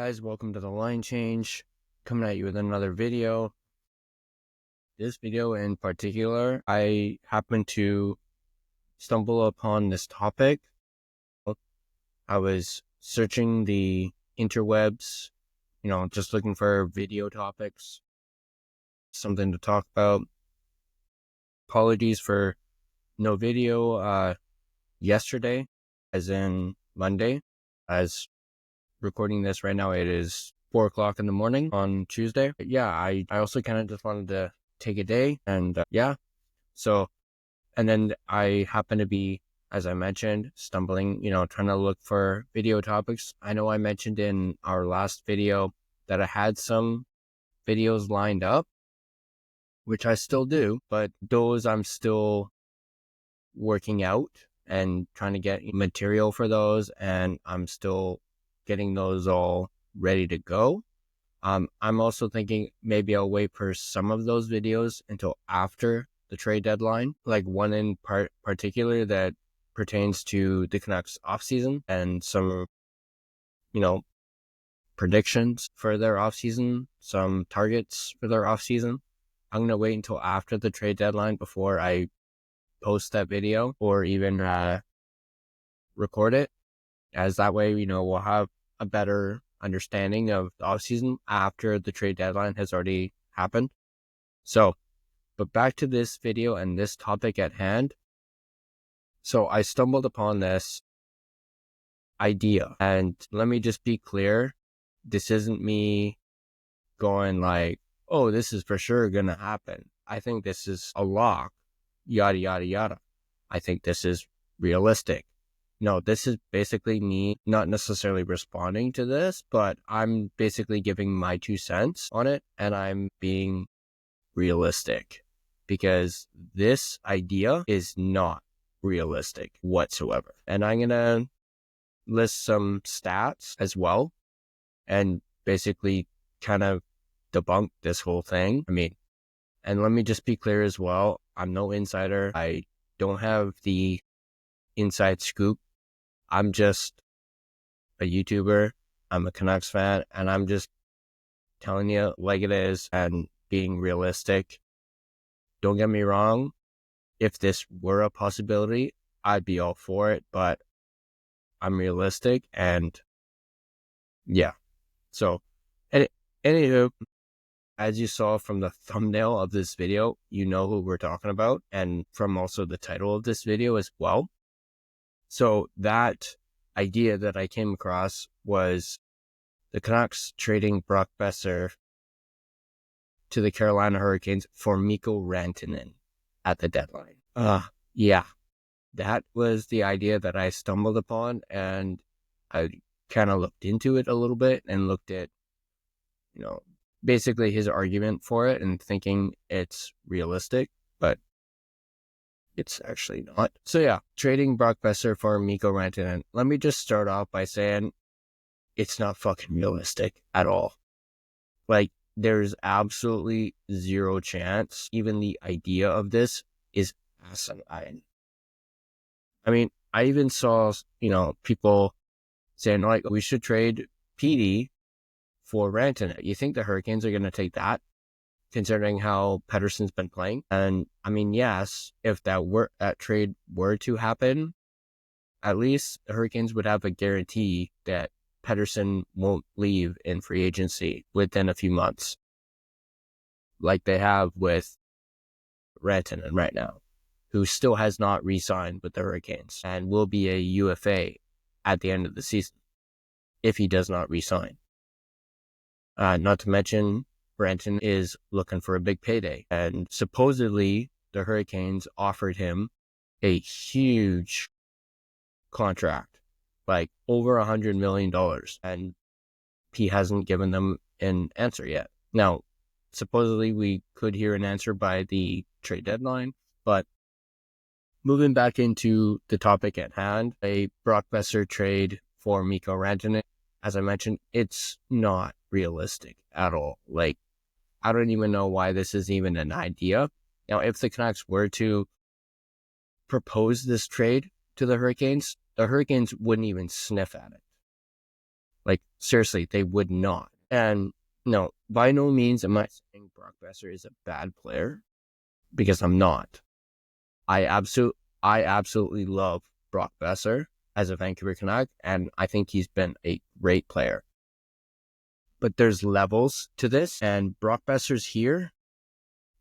guys, welcome to the Line Change. Coming at you with another video. This video in particular, I happened to stumble upon this topic. I was searching the interwebs, just looking for video topics, something to talk about. Apologies for no video yesterday, as in Monday. As recording this right now, it is 4 o'clock in the morning on Tuesday. But yeah, I also kind of just wanted to take a day and and then I happen to be, as I mentioned, stumbling, trying to look for video topics. I know I mentioned in our last video that I had some videos lined up, which I still do, but those I'm still working out and trying to get material for those, and I'm still getting those all ready to go. I'm also thinking maybe I'll wait for some of those videos until after the trade deadline, like one in particular that pertains to the Canucks offseason and some, predictions for their offseason, some targets for their offseason. I'm going to wait until after the trade deadline before I post that video or even record it, as that way, we'll have a better understanding of the offseason after the trade deadline has already happened. So, but back to this video and this topic at hand. So I stumbled upon this idea, and let me just be clear. This isn't me going like, oh, this is for sure going to happen. I think this is a lock, yada, yada, yada. I think this is realistic. No, this is basically me not necessarily responding to this, but I'm basically giving my 2 cents on it, and I'm being realistic because this idea is not realistic whatsoever. And I'm going to list some stats as well and basically kind of debunk this whole thing. And let me just be clear as well. I'm no insider. I don't have the inside scoop. I'm just a YouTuber. I'm a Canucks fan, and I'm just telling you like it is and being realistic. Don't get me wrong. If this were a possibility, I'd be all for it, but I'm realistic, and yeah. So, anywho, as you saw from the thumbnail of this video, you know who we're talking about, and from also the title of this video as well. So that idea that I came across was the Canucks trading Brock Boeser to the Carolina Hurricanes for Mikko Rantanen at the deadline. Yeah, that was the idea that I stumbled upon, and I kind of looked into it a little bit and looked at, basically his argument for it and thinking it's realistic, but it's actually not. So yeah, trading Brock Boeser for Mikko Rantanen. Let me just start off by saying it's not fucking realistic at all. Like, there's absolutely zero chance. Even the idea of this is asinine. I even saw, people saying like, we should trade PD for Rantanen. You think the Hurricanes are going to take that, considering how Pettersson's been playing? And yes, if that trade were to happen, at least the Hurricanes would have a guarantee that Pettersson won't leave in free agency within a few months, like they have with Rantanen right now, who still has not re-signed with the Hurricanes and will be a UFA at the end of the season if he does not re-sign. Not to mention, Rantanen is looking for a big payday, and supposedly the Hurricanes offered him a huge contract, like over $100 million, and he hasn't given them an answer yet. Now, supposedly we could hear an answer by the trade deadline, but moving back into the topic at hand, a Brock Boeser trade for Mikko Rantanen, as I mentioned, it's not realistic at all. Like, I don't even know why this is even an idea. Now, if the Canucks were to propose this trade to the Hurricanes wouldn't even sniff at it. Like, seriously, they would not. And no, by no means am I saying Brock Boeser is a bad player, because I'm not. I absolutely love Brock Boeser as a Vancouver Canuck, and I think he's been a great player. But there's levels to this, and Brock Boeser's here.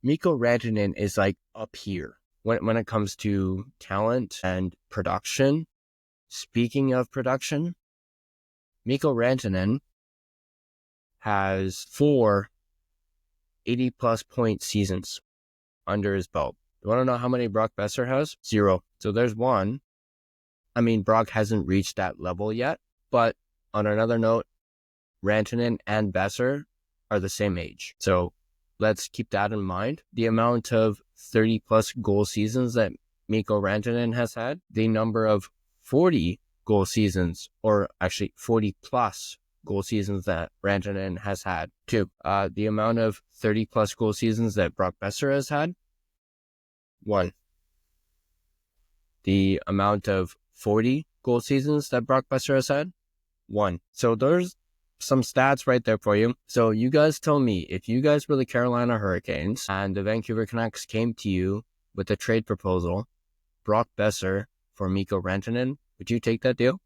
Mikko Rantanen is like up here when it comes to talent and production. Speaking of production, Mikko Rantanen has 4 80-plus point seasons under his belt. You want to know how many Brock Boeser has? 0. So there's one. I mean, Brock hasn't reached that level yet, but on another note, Rantanen and Boeser are the same age. So let's keep that in mind. The amount of 30-plus goal seasons that Mikko Rantanen has had, the number of 40 goal seasons, or actually 40-plus goal seasons that Rantanen has had, too. The amount of 30-plus goal seasons that Brock Boeser has had, 1. The amount of 40 goal seasons that Brock Boeser has had, 1. So there's some stats right there for you. So you guys tell me, if you guys were the Carolina Hurricanes and the Vancouver Canucks came to you with a trade proposal, Brock Boeser for Mikko Rantanen, would you take that deal?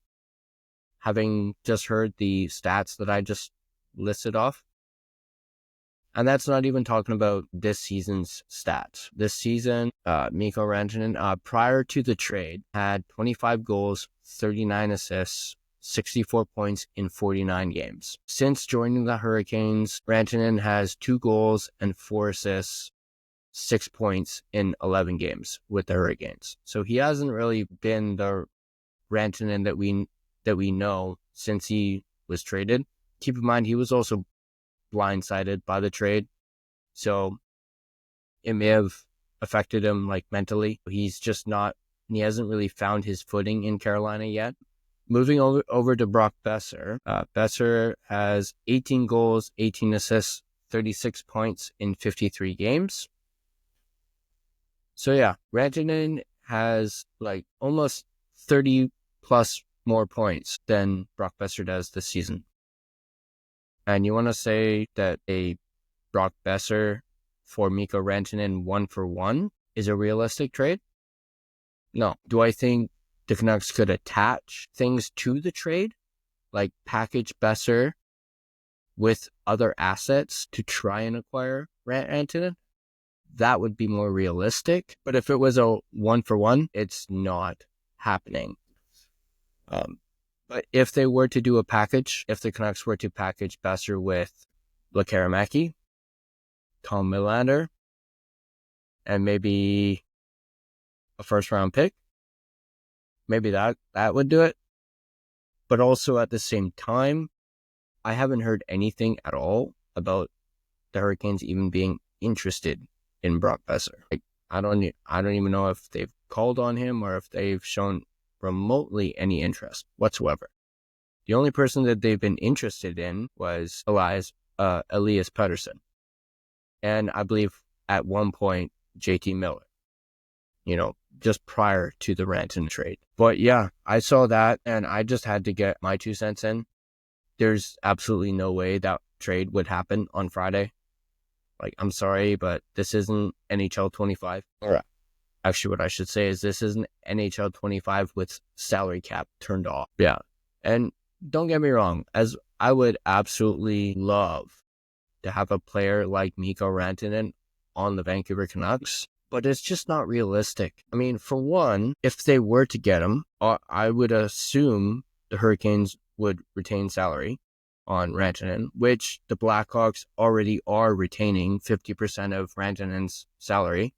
Having just heard the stats that I just listed off. And that's not even talking about this season's stats. This season, Mikko Rantanen, prior to the trade, had 25 goals, 39 assists, 64 points in 49 games. Since joining the Hurricanes, Rantanen has 2 goals and 4 assists, 6 points in 11 games with the Hurricanes. So he hasn't really been the Rantanen that we know since he was traded. Keep in mind, he was also blindsided by the trade, so it may have affected him like mentally. He hasn't really found his footing in Carolina yet. Moving over to Brock Boeser. Boeser has 18 goals, 18 assists, 36 points in 53 games. So yeah, Rantanen has like almost 30 plus more points than Brock Boeser does this season. And you want to say that a Brock Boeser for Mikko Rantanen 1-for-1 is a realistic trade? No. Do I think the Canucks could attach things to the trade, like package Boeser with other assets to try and acquire Rantanen? That would be more realistic. But if it was a 1-for-1, it's not happening. But if they were to do a package, if the Canucks were to package Boeser with Lekaramäki, Tom Nylander, and maybe a first-round pick, maybe that would do it. But also at the same time, I haven't heard anything at all about the Hurricanes even being interested in Brock Boeser. Like, I don't even know if they've called on him or if they've shown remotely any interest whatsoever. The only person that they've been interested in was Elias Pettersson. And I believe at one point, JT Miller, just prior to the Rantanen trade. But yeah, I saw that and I just had to get my 2 cents in. There's absolutely no way that trade would happen on Friday. Like, I'm sorry, but this isn't NHL 25. Or actually, what I should say is this isn't NHL 25 with salary cap turned off. Yeah. And don't get me wrong, as I would absolutely love to have a player like Mikko Rantanen on the Vancouver Canucks, but it's just not realistic. I mean, for one, if they were to get him, I would assume the Hurricanes would retain salary on Rantanen, which the Blackhawks already are retaining 50% of Rantanen's salary.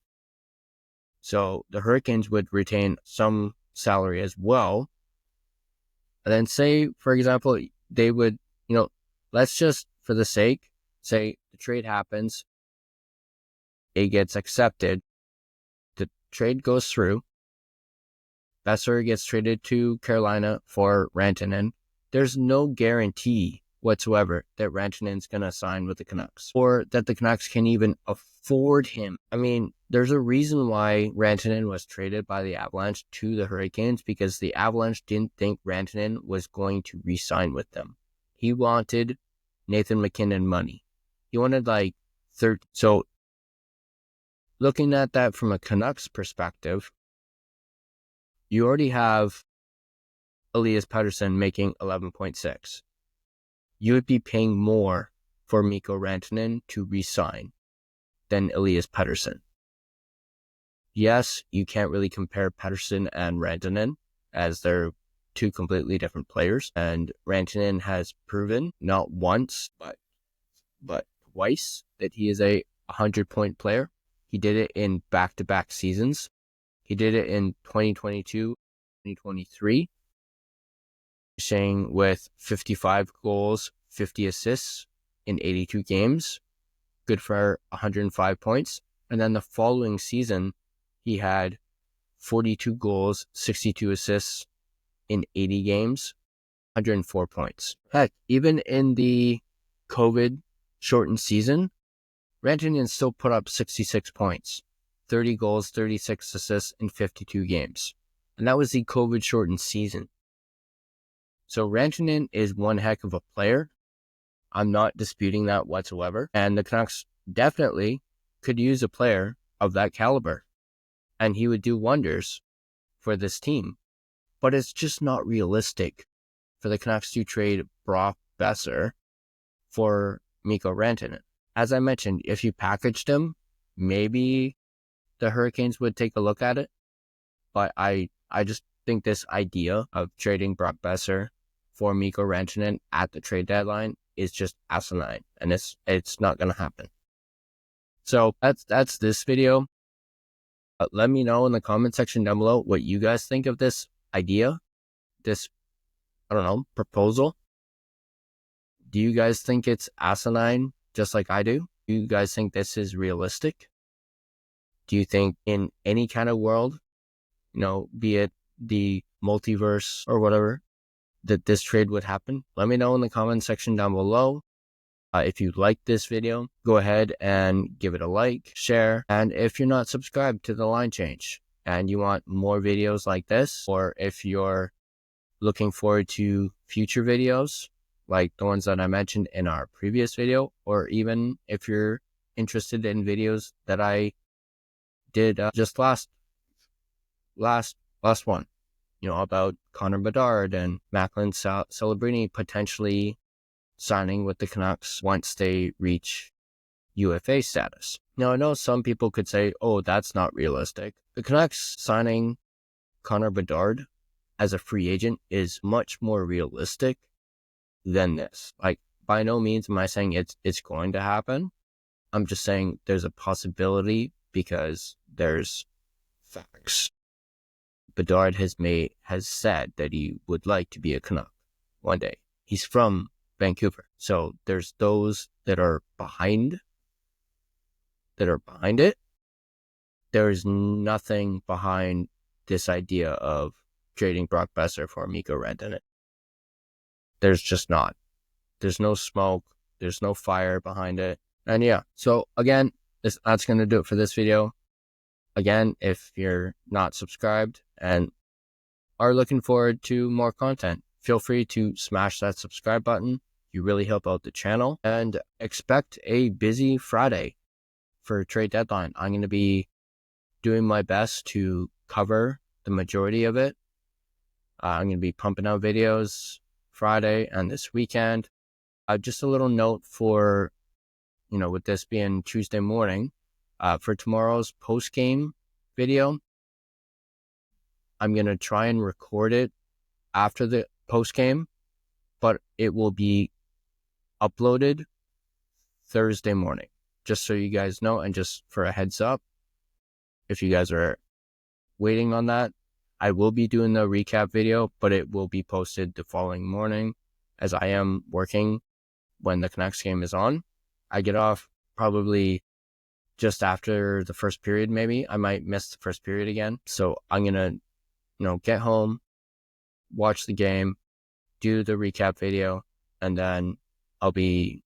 So the Hurricanes would retain some salary as well. And then say, for example, they would, let's just, for the sake, say the trade happens, it gets accepted, the trade goes through, Boeser gets traded to Carolina for Rantanen. There's no guarantee whatsoever that Rantanen's going to sign with the Canucks or that the Canucks can even afford him. I mean, there's a reason why Rantanen was traded by the Avalanche to the Hurricanes, because the Avalanche didn't think Rantanen was going to re-sign with them. He wanted Nathan McKinnon money. He wanted like 30. So looking at that from a Canucks perspective, you already have Elias Pettersson making 11.6. You would be paying more for Mikko Rantanen to re-sign than Elias Pettersson. Yes, you can't really compare Pettersson and Rantanen as they're two completely different players. And Rantanen has proven not once, but twice that he is a 100-point player. He did it in back-to-back seasons. He did it in 2022, 2023, finishing with 55 goals, 50 assists in 82 games, good for 105 points. And then the following season, he had 42 goals, 62 assists in 80 games, 104 points. Heck, even in the COVID shortened season, Rantanen still put up 66 points, 30 goals, 36 assists in 52 games. And that was the COVID shortened season. So Rantanen is one heck of a player. I'm not disputing that whatsoever. And the Canucks definitely could use a player of that caliber. And he would do wonders for this team. But it's just not realistic for the Canucks to trade Brock Boeser for Mikko Rantanen. As I mentioned, if you packaged him, maybe the Hurricanes would take a look at it. But I just think this idea of trading Brock Boeser for Mikko Rantanen at the trade deadline is just asinine, and it's not going to happen. So that's this video. Let me know in the comment section down below what you guys think of this idea, this, I don't know, proposal. Do you guys think it's asinine just like I do? Do you guys think this is realistic? Do you think in any kind of world, be it the multiverse or whatever, that this trade would happen? Let me know in the comment section down below. If you like this video, go ahead and give it a like, share. And if you're not subscribed to The Line Change and you want more videos like this, or if you're looking forward to future videos like the ones that I mentioned in our previous video, or even if you're interested in videos that I did just last one, about Connor Bedard and Macklin Celebrini potentially signing with the Canucks once they reach UFA status. Now, I know some people could say, oh, that's not realistic. The Canucks signing Connor Bedard as a free agent is much more realistic than this. Like, by no means am I saying it's going to happen. I'm just saying there's a possibility because there's facts. Bedard has said that he would like to be a Canuck one day. He's from Vancouver. So there's those that are behind it. There's nothing behind this idea of trading Brock Boeser for Mikko Rantanen. There's just not. There's no smoke. There's no fire behind it. And yeah, so again, that's going to do it for this video. Again, if you're not subscribed and are looking forward to more content, feel free to smash that subscribe button. You really help out the channel, and expect a busy Friday for trade deadline. I'm going to be doing my best to cover the majority of it. I'm going to be pumping out videos Friday and this weekend. Just a little note for, with this being Tuesday morning, for tomorrow's post-game video, I'm going to try and record it after the post-game, but it will be uploaded Thursday morning, just so you guys know, and just for a heads up, if you guys are waiting on that, I will be doing the recap video, but it will be posted the following morning, as I am working when the Canucks game is on. I get off probably just after the first period, maybe. I might miss the first period again. So I'm going to, get home, watch the game, do the recap video, and then I'll be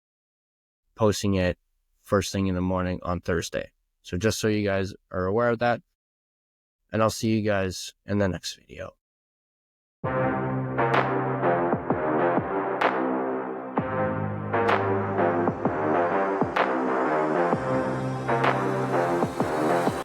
posting it first thing in the morning on Thursday. So just so you guys are aware of that, and I'll see you guys in the next video.